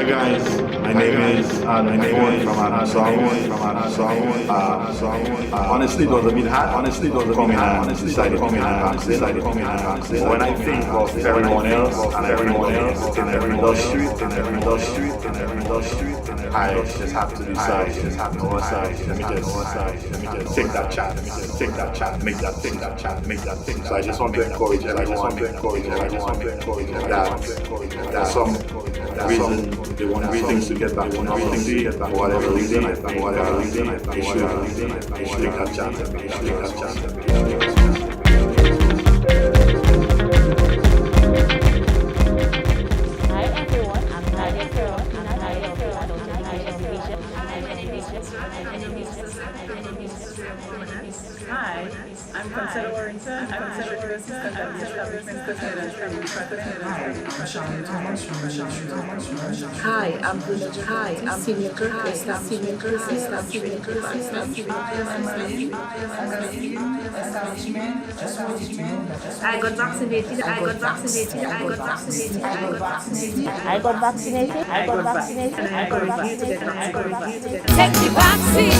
guys, my name is from honestly, it was a bit hard. Honestly, it was a bit hard. Decided to come in and vaccine. But when I think of everyone else and everyone else in every industry, I just have to decide. Let me just take that chance, make that thing. So I just want to encourage everyone that there's some reason they want things to get back to normalcy, for whatever reason, I think they should take that chance. Hi everyone, I'm Nadia Ferron. I'm Nadia of the Adult Education Division. Hi, I'm Consuelo Warrington. I'm Administrative Assistant at the Establishment Personnel and Training Department. Hi, I'm Bruna John. Hi, I'm Senior Clerk, Establishment Training Department. I got vaccinated. Take the vaccine.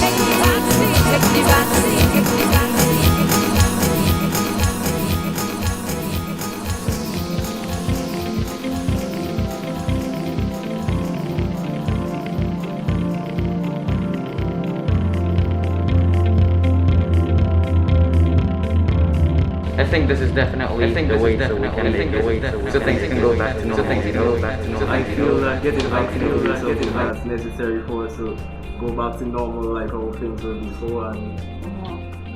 I think this is definitely the way so we can make it, so things can go back to normal. I feel that getting vaccinated is something that's necessary for us to go back to normal like how things were before, and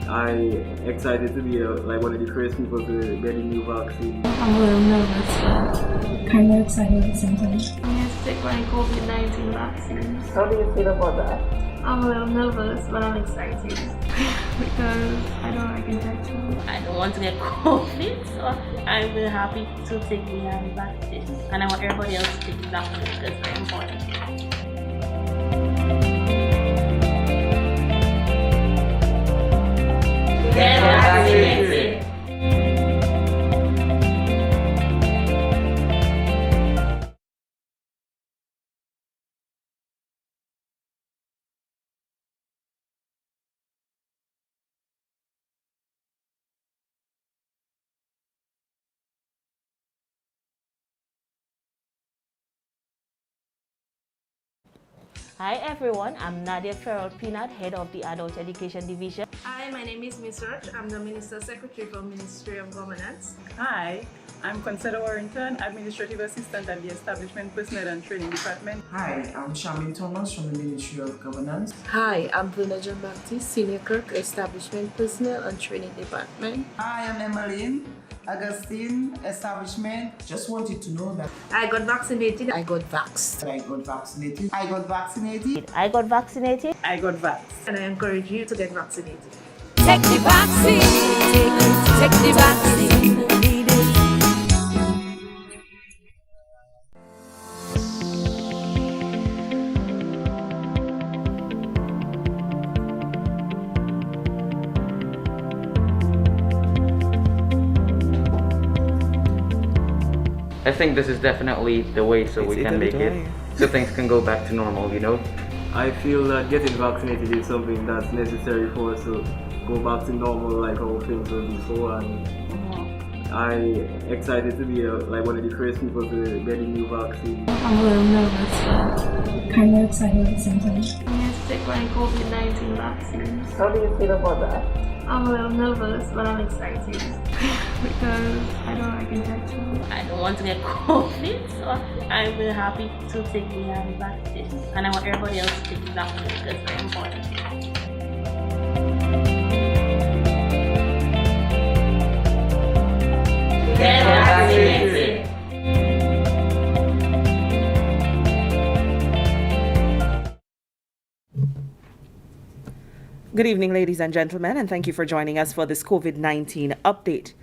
I'm excited to be like one of the first people to get a new vaccine. I'm a little nervous, but kind of excited at the same time. I'm here to take my Covid-19 vaccine. How do you feel about that? I'm a little nervous, but I'm excited because I don't like injections. I don't want to get COVID, so I'm very happy to take the vaccine. And I want everybody else to take the vaccine because it's very important. Get vaccinated. Hi everyone, I'm Nadia Ferron, head of the Adult Education Division. Hi, my name is Miss Raj. I'm the Minister Secretary for Ministry of Governance. Hi, I'm Consuelo Warrington, Administrative Assistant at the Establishment Personnel and Training Department. Hi, I'm Shamin Thomas from the Ministry of Governance. Hi, I'm Bruna John Baptiste, Senior Clerk, Establishment Personnel and Training Department. Hi, I'm Emmeline Augustine, Establishment. Just wanted to know that I got vaccinated. I got vaxxed. I got vaccinated. I got vaccinated. I got vaccinated. I got vaxxed. And I encourage you to get vaccinated. Take the vaccine. Take the vaccine. I think this is definitely the way so we can make it, so things can go back to normal. I feel that getting vaccinated is something that's necessary for us to go back to normal like how things were before, and I'm excited to be like one of the first people to get a new vaccine. I'm a little nervous, but kind of excited at the same time. I'm here to take my Covid-19 vaccine. How do you feel about that? I'm a little nervous, but I'm excited because I don't like injections. I don't want to get COVID, so I'm very happy to take the vaccine. And I want everybody else to take the vaccine because it's very important. Get vaccinated. Good evening, ladies and gentlemen, and thank you for joining us for this COVID-19 update.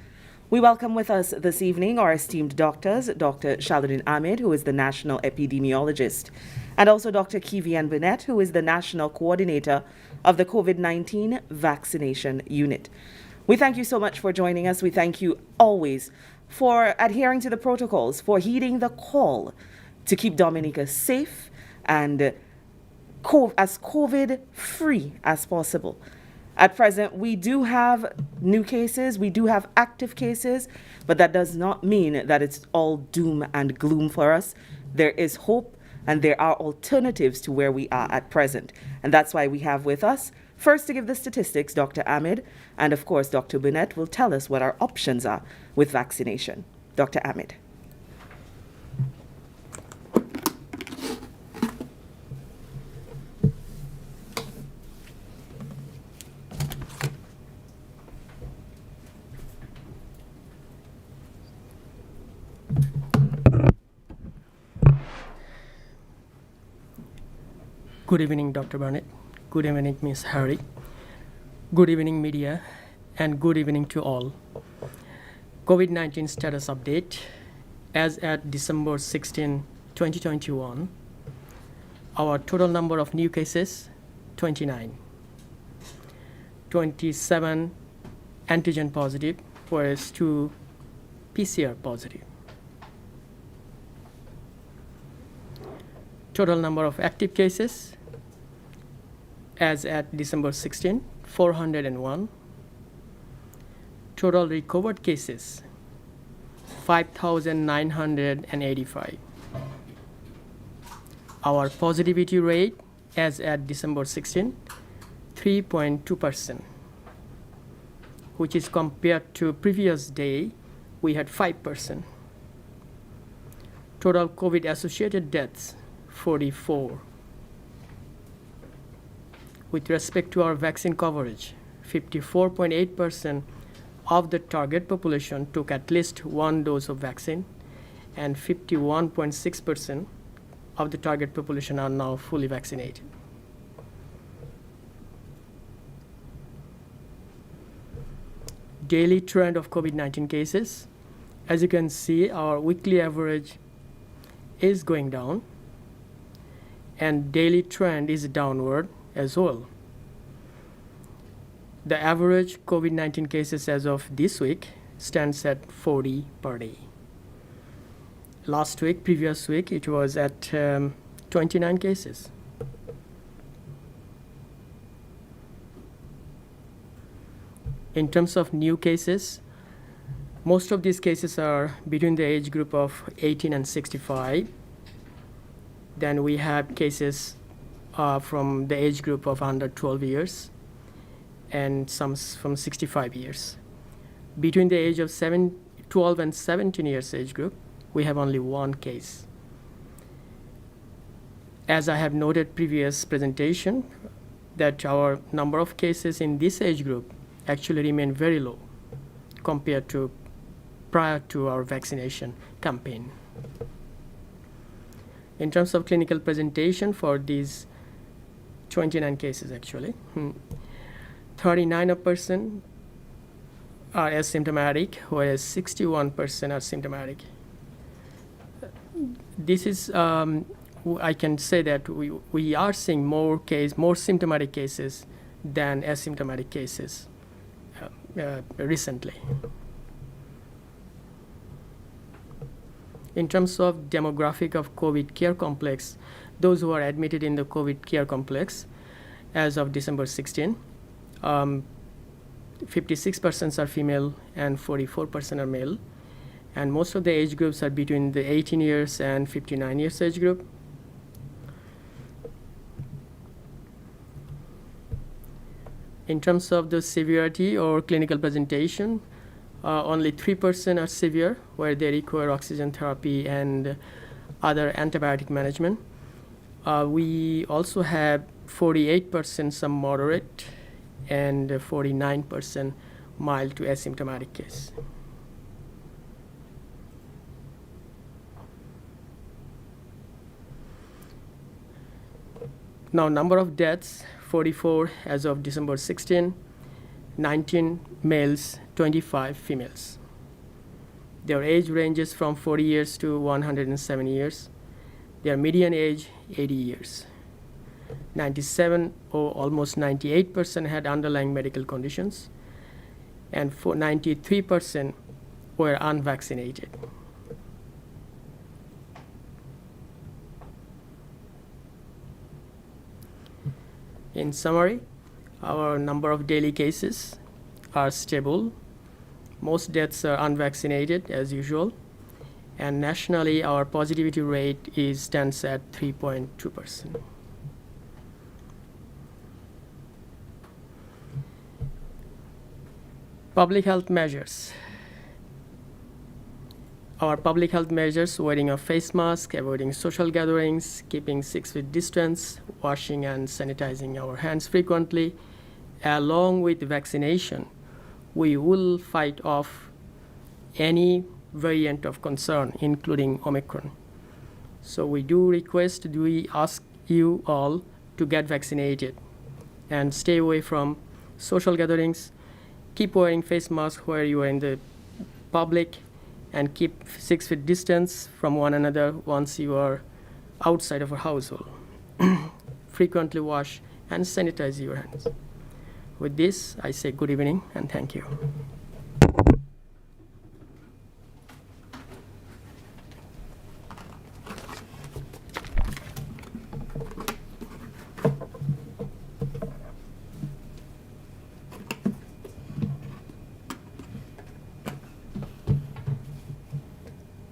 We welcome with us this evening our esteemed doctors, Dr. Shaluddin Ahmed, who is the National Epidemiologist, and also Dr. Kivian Burnett, who is the National Coordinator of the COVID-19 Vaccination Unit. We thank you so much for joining us. We thank you always for adhering to the protocols, for heeding the call to keep Dominica safe and as COVID-free as possible. At present, we do have new cases, we do have active cases, but that does not mean that it's all doom and gloom for us. There is hope and there are alternatives to where we are at present. And that's why we have with us, first to give the statistics, Dr. Ahmed, and of course, Dr. Burnett will tell us what our options are with vaccination. Dr. Ahmed. Good evening, Dr. Burnett. Good evening, Ms. Harry. Good evening, media, and good evening to all. COVID-19 status update. As at December 16, 2021, our total number of new cases, 29. 27 antigen positive, whereas 2 PCR positive. Total number of active cases, as at December 16, 401. Total recovered cases, 5,985. Our positivity rate, as at December 16, 3.2%, which is compared to previous day, we had 5%. Total COVID-associated deaths, 44. With respect to our vaccine coverage, 54.8% of the target population took at least one dose of vaccine, and 51.6% of the target population are now fully vaccinated. Daily trend of COVID-19 cases. As you can see, our weekly average is going down, and daily trend is downward as well. The average COVID-19 cases as of this week stands at 40 per day. Previous week, it was at 29 cases. In terms of new cases, most of these cases are between the age group of 18 and 65. Then we have cases from the age group of under 12 years and some from 65 years. Between the age of 12 and 17 years age group, we have only one case. As I have noted previous presentation, that our number of cases in this age group actually remain very low compared to prior to our vaccination campaign. In terms of clinical presentation for these 29 cases actually, 39% are asymptomatic, whereas 61% are symptomatic. This is, I can say that we are seeing more symptomatic cases than asymptomatic cases recently. In terms of demographic of COVID care complex, those who are admitted in the COVID care complex as of December 16, 56% are female and 44% are male. And most of the age groups are between the 18 years and 59 years age group. In terms of the severity or clinical presentation, only 3% are severe, where they require oxygen therapy and other antibiotic management. We also have 48% some moderate and 49% mild to asymptomatic case. Now, number of deaths, 44 as of December 16, 19 males, 25 females. Their age ranges from 40 years to 107 years. Their median age, 80 years. 97 or almost 98% had underlying medical conditions, and 93% were unvaccinated. In summary, our number of daily cases are stable. Most deaths are unvaccinated as usual. And nationally, our positivity rate stands at 3.2%. Public health measures. Our public health measures, wearing a face mask, avoiding social gatherings, keeping 6 feet distance, washing and sanitizing our hands frequently, along with vaccination, we will fight off any variant of concern, including Omicron. So we ask you all to get vaccinated and stay away from social gatherings. Keep wearing face masks where you are in the public, and keep 6 feet distance from one another once you are outside of a household. Frequently wash and sanitize your hands. With this, I say good evening and thank you.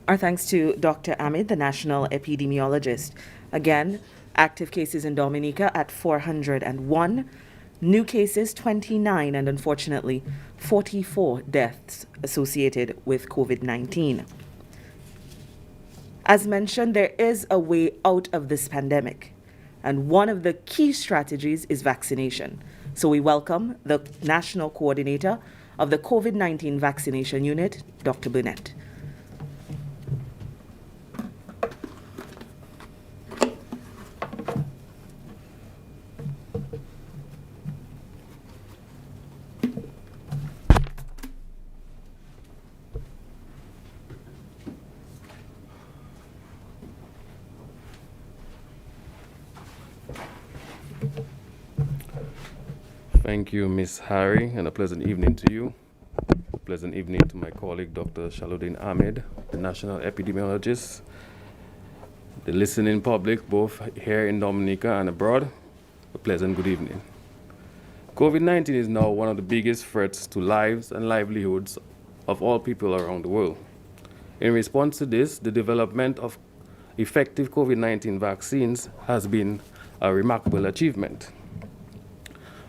Our thanks to Dr. Ahmed, the national epidemiologist. Again, active cases in Dominica at 401, new cases 29, and unfortunately 44 deaths associated with COVID-19. As mentioned, there is a way out of this pandemic, and one of the key strategies is vaccination. So we welcome the national coordinator of the COVID-19 vaccination unit, Dr. Burnett. Thank you, Ms. Harry, and a pleasant evening to you. A pleasant evening to my colleague, Dr. Shaluddin Ahmed, the national epidemiologist, the listening public, both here in Dominica and abroad. A pleasant good evening. COVID-19 is now one of the biggest threats to lives and livelihoods of all people around the world. In response to this, the development of effective COVID-19 vaccines has been a remarkable achievement.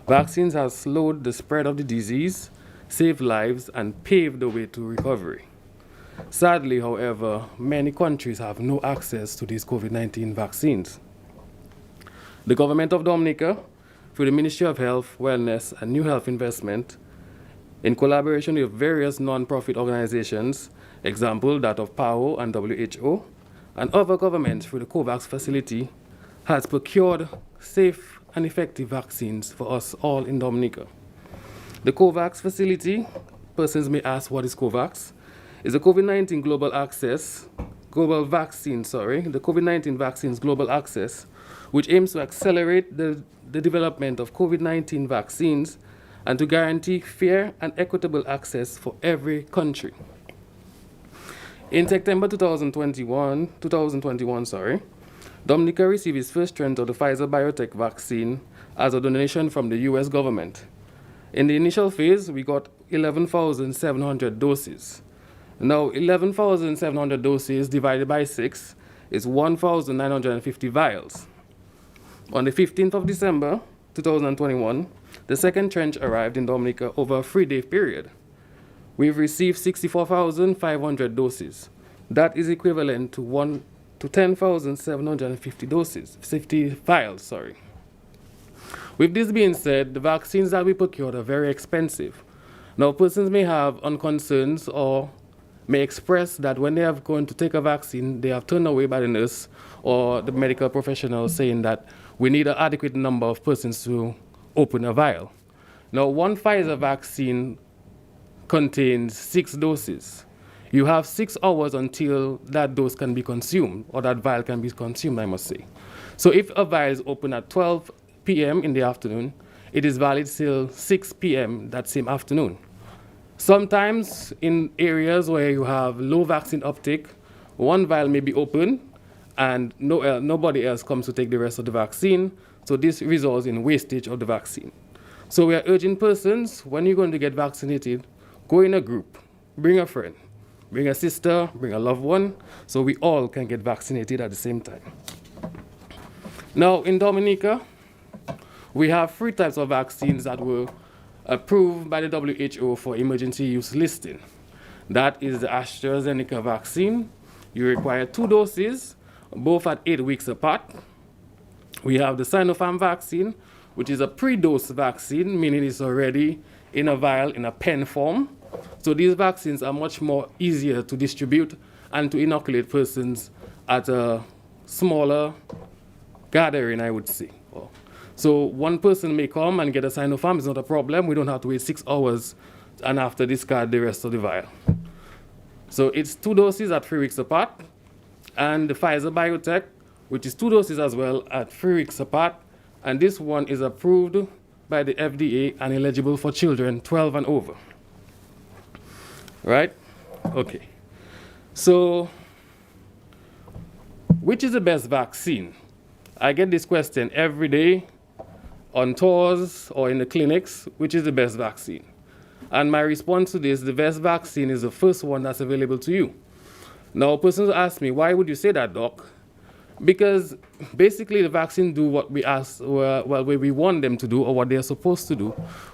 Vaccines have slowed the spread of the disease, saved lives, and paved the way to recovery. Sadly, however, many countries have no access to these COVID-19 vaccines. The government of Dominica, through the Ministry of Health, Wellness, and New Health Investment, in collaboration with various non-profit organizations, example that of PAHO and WHO, and other governments through the COVAX facility, has procured safe and effective vaccines for us all in Dominica. The COVAX facility, persons may ask what is COVAX, is a COVID-19 the COVID-19 vaccines global access, which aims to accelerate the development of COVID-19 vaccines and to guarantee fair and equitable access for every country. In September 2021, Dominica received its first strength of the Pfizer biotech vaccine as a donation from the US government. In the initial phase, we got 11,700 doses. Now, 11,700 doses divided by 6 is 1,950 vials. On the 15th of December 2021, the second tranche arrived in Dominica over a 3-day period. We've received 64,500 doses. That is equivalent to 10,750 doses, 50 vials. With this being said, the vaccines that we procured are very expensive. Now, persons may have concerns or may express that when they are going to take a vaccine, they have turned away by the nurse or the medical professional saying that we need an adequate number of persons to open a vial. Now, one Pfizer vaccine contains 6 doses. You have 6 hours until that dose can be consumed, or that vial can be consumed, I must say. So if a vial is open at 12 p.m. in the afternoon, it is valid till 6 p.m. that same afternoon. Sometimes in areas where you have low vaccine uptake, one vial may be open and nobody else comes to take the rest of the vaccine. So this results in wastage of the vaccine. So we are urging persons, when you're going to get vaccinated, go in a group, bring a friend, bring a sister, bring a loved one, so we all can get vaccinated at the same time. Now, in Dominica, we have 3 types of vaccines that were approved by the WHO for emergency use listing. That is the AstraZeneca vaccine. You require 2 doses, both at 8 weeks apart. We have the Sinopharm vaccine, which is a pre-dose vaccine, meaning it's already in a vial in a pen form. So these vaccines are much more easier to distribute and to inoculate persons at a smaller gathering, I would say. So one person may come and get a Sinopharm, it's not a problem. We don't have to wait 6 hours and after discard the rest of the vial. So it's 2 doses at 3 weeks apart. And the Pfizer Biotech, which is 2 doses as well at 3 weeks apart. And this one is approved by the FDA and eligible for children 12 and over. Right? Okay. So, which is the best vaccine? I get this question every day on tours or in the clinics, which is the best vaccine? And my response to this, the best vaccine is the first one that's available to you. Now, persons ask me, why would you say that, doc? Because basically the vaccine do what we ask, what we want them to do or what they're supposed to do,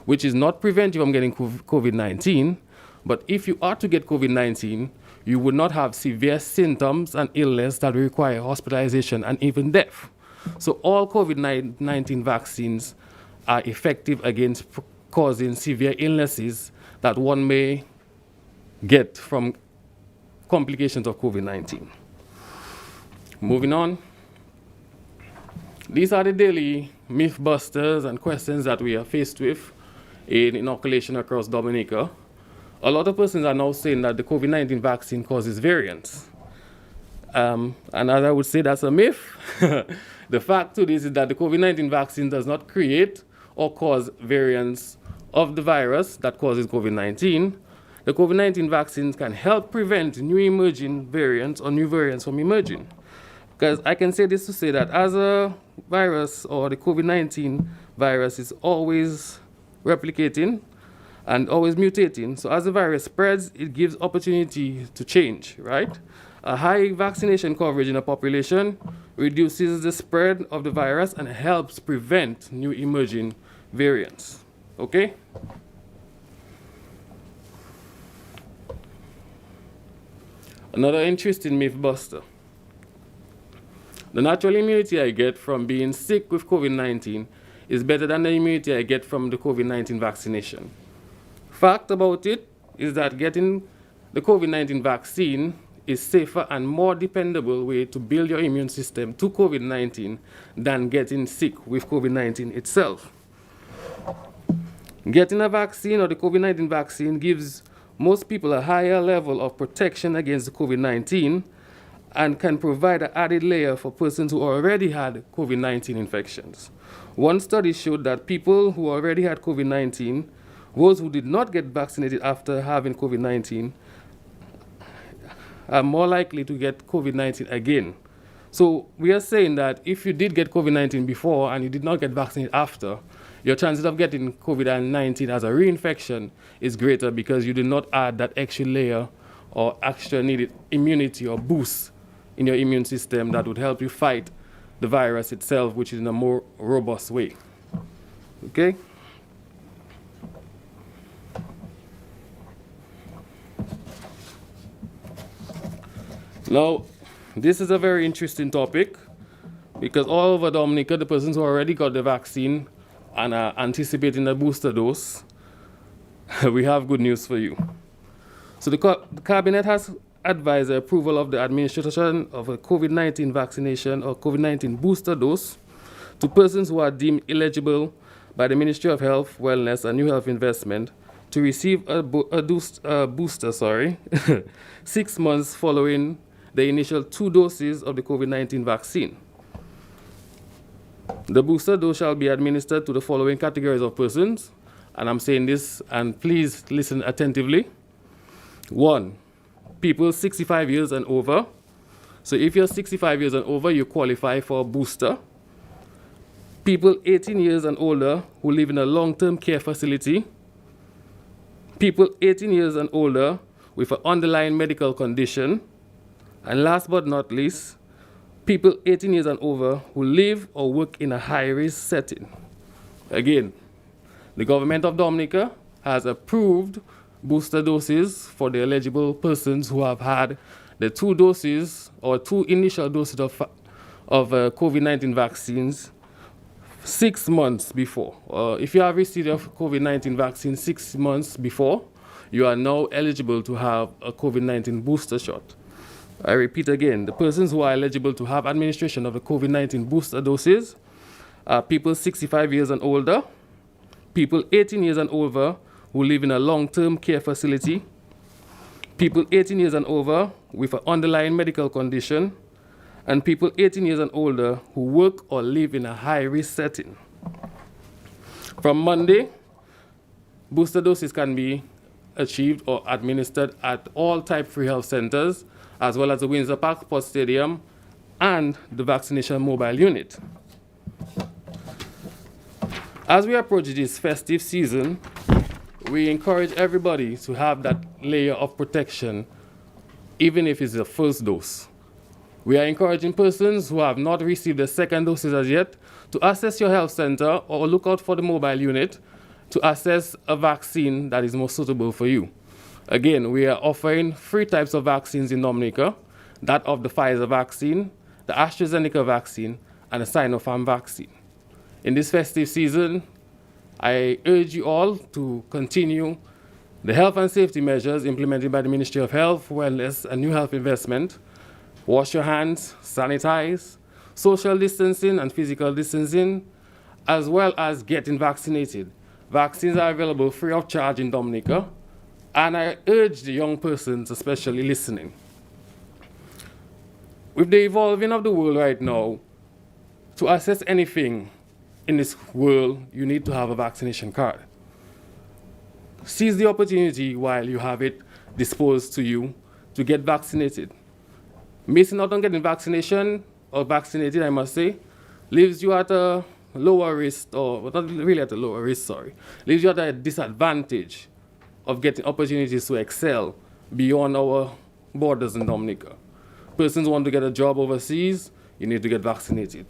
which is not prevent you from getting COVID-19, but if you are to get COVID-19, you would not have severe symptoms and illness that require hospitalization and even death. So all COVID-19 vaccines are effective against causing severe illnesses that one may get from complications of COVID-19. Moving on. These are the daily myth busters and questions that we are faced with in inoculation across Dominica. A lot of persons are now saying that the COVID-19 vaccine causes variants. And as I would say, that's a myth. The fact to this is that the COVID-19 vaccine does not create or cause variants of the virus that causes COVID-19. The COVID-19 vaccines can help prevent new emerging variants or new variants from emerging. Because I can say this to say that as a virus or the COVID-19 virus is always replicating and always mutating. So as the virus spreads, it gives opportunity to change, right? A high vaccination coverage in a population reduces the spread of the virus and helps prevent new emerging variants, okay? Another interesting myth buster. The natural immunity I get from being sick with COVID-19 is better than the immunity I get from the COVID-19 vaccination. Fact about it is that getting the COVID-19 vaccine is safer and more dependable way to build your immune system to COVID-19 than getting sick with COVID-19 itself. Getting a vaccine or the COVID-19 vaccine gives most people a higher level of protection against COVID-19 and can provide an added layer for persons who already had COVID-19 infections. One study showed that people who already had COVID-19, those who did not get vaccinated after having COVID-19, are more likely to get COVID-19 again. So we are saying that if you did get COVID-19 before and you did not get vaccinated after, your chances of getting COVID-19 as a reinfection is greater because you did not add that extra layer or extra needed immunity or boost in your immune system that would help you fight the virus itself, which is in a more robust way. Okay? Now, this is a very interesting topic because all over Dominica, the persons who already got the vaccine and are anticipating a booster dose, we have good news for you. So the Cabinet has advised the approval of the administration of a COVID-19 vaccination or COVID-19 booster dose to persons who are deemed eligible by the Ministry of Health, Wellness and New Health Investment to receive a booster 6 months following the initial 2 doses of the COVID-19 vaccine. The booster dose shall be administered to the following categories of persons, and I'm saying this, and please listen attentively. 1, people 65 years and over. So if you're 65 years and over, you qualify for a booster. people 18 years and older who live in a long-term care facility, people 18 years and older with an underlying medical condition, and last but not least, people 18 years and over who live or work in a high-risk setting. Again, the government of Dominica has approved booster doses for the eligible persons who have had the 2 doses or 2 initial doses of COVID-19 vaccines 6 months before. If you have received a COVID-19 vaccine 6 months before, you are now eligible to have a COVID-19 booster shot. I repeat again, the persons who are eligible to have administration of the COVID-19 booster doses are people 65 years and older, people 18 years and over who live in a long-term care facility, people 18 years and over with an underlying medical condition, and people 18 years and older who work or live in a high-risk setting. From Monday, booster doses can be achieved or administered at all Type 3 health centers, as well as the Windsor Park Sports Stadium and the vaccination mobile unit. As we approach this festive season, we encourage everybody to have that layer of protection, even if it's the first dose. We are encouraging persons who have not received the second doses as yet to access your health center or look out for the mobile unit to assess a vaccine that is more suitable for you. Again, we are offering 3 types of vaccines in Dominica, that of the Pfizer vaccine, the AstraZeneca vaccine, and the Sinopharm vaccine. In this festive season, I urge you all to continue the health and safety measures implemented by the Ministry of Health, Wellness, and New Health Investment. Wash your hands, sanitize, social distancing and physical distancing, as well as getting vaccinated. Vaccines are available free of charge in Dominica, and I urge the young persons, especially listening. With the evolving of the world right now, to access anything in this world, you need to have a vaccination card. Seize the opportunity while you have it disposed to you to get vaccinated. Missing out on getting vaccination or vaccinated, I must say, leaves you at a lower risk, or not really at a lower risk, sorry, leaves you at a disadvantage of getting opportunities to excel beyond our borders in Dominica. Persons want to get a job overseas, you need to get vaccinated.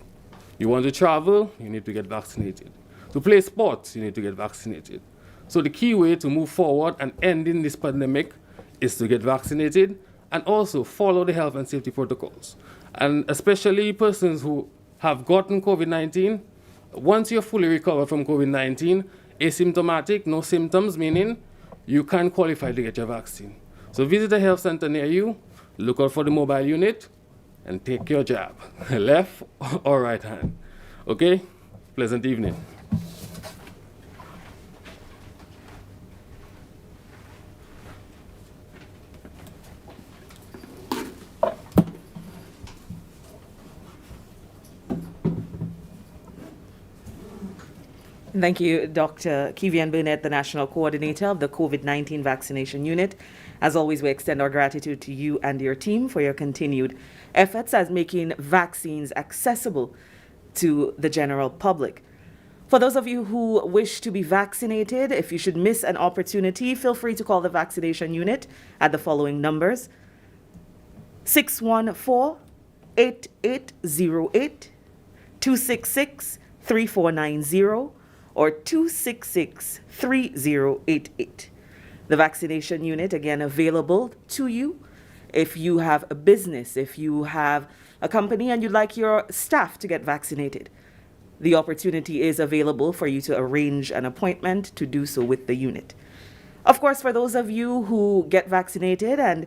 You want to travel, you need to get vaccinated. To play sports, you need to get vaccinated. So the key way to move forward and ending this pandemic is to get vaccinated and also follow the health and safety protocols. And especially persons who have gotten COVID-19, once you're fully recovered from COVID-19, asymptomatic, no symptoms, meaning you can qualify to get your vaccine. So visit a health center near you, look out for the mobile unit, and take your jab, left or right hand. Okay? Pleasant evening. Thank you, Dr. Kivian Burnett, the National Coordinator of the COVID-19 Vaccination Unit. As always, we extend our gratitude to you and your team for your continued efforts as making vaccines accessible to the general public. For those of you who wish to be vaccinated, if you should miss an opportunity, feel free to call the vaccination unit at the following numbers: 614-8808, 266-3490, or 266-3088. The vaccination unit, again, available to you if you have a business, if you have a company and you'd like your staff to get vaccinated. The opportunity is available for you to arrange an appointment to do so with the unit. Of course, for those of you who get vaccinated and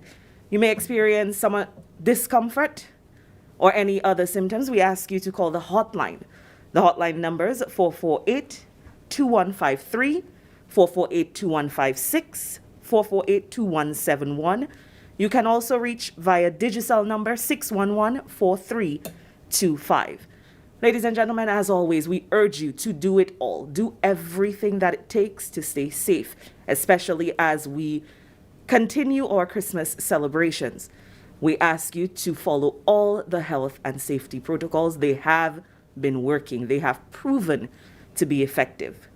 you may experience some discomfort or any other symptoms, we ask you to call the hotline. The hotline numbers 448-2153, 448-2156, 448-2171. You can also reach via Digicel number 611-4325. Ladies and gentlemen, as always, we urge you to do it all. Do everything that it takes to stay safe, especially as we continue our Christmas celebrations. We ask you to follow all the health and safety protocols. They have been working. They have proven to be effective.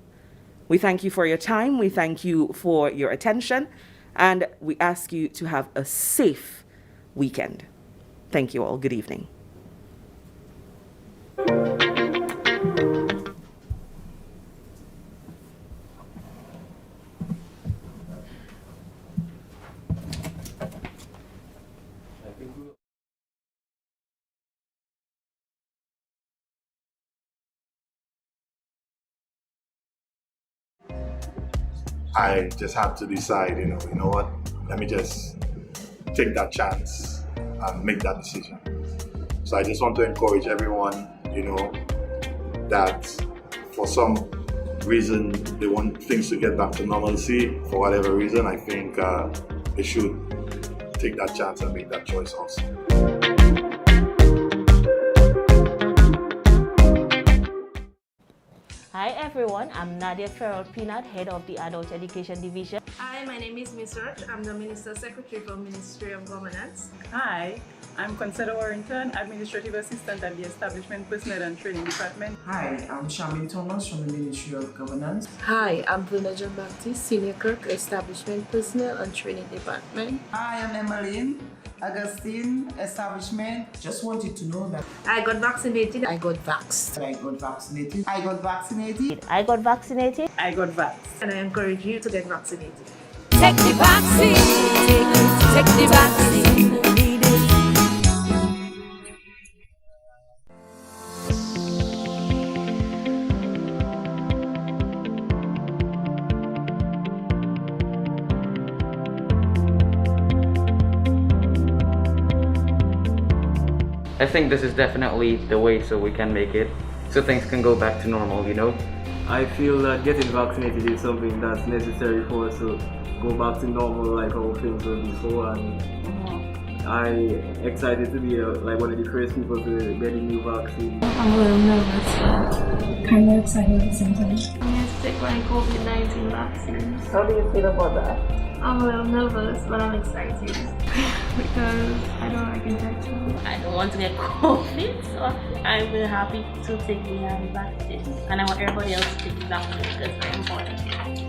We thank you for your time. We thank you for your attention. And we ask you to have a safe weekend. Thank you all. Good evening. I just have to decide, you know what? Let me just take that chance and make that decision. So I just want to encourage everyone, that for some reason they want things to get back to normalcy. For whatever reason, I think they should take that chance and make that choice also. Hi everyone, I'm Nadia Farrell Peanut, head of the Adult Education Division. Hi, my name is Miss Roach. I'm the Minister Secretary for Ministry of Governance. Hi, I'm Consuelo Warrington, Administrative Assistant at the Establishment Personnel and Training Department. Hi, I'm Shamin Thomas from the Ministry of Governance. Hi, I'm Bruna John Baptiste, Senior Clerk, Establishment Personnel and Training Department. Hi, I'm Emmeline Augustine, Establishment. Just wanted to know that I got vaccinated. I got vaxxed. I got vaccinated. I got vaccinated. I got vaccinated. I got vaxxed. And I encourage you to get vaccinated. Take the vaccine. Take the vaccine. I think this is definitely the way so we can make it, so things can go back to normal. I feel that getting vaccinated is something that's necessary for us to go back to normal like how things were before, and I'm excited to be one of the first people to get a new vaccine. I'm a little nervous, but kind of excited at the same time. I'm going to take my Covid-19 vaccine. How do you feel about that? I'm a little nervous, but I'm excited because I don't like injection. I don't want to get COVID, so I'm very happy to take the vaccine. And I want everybody else to take the vaccine because it's very important.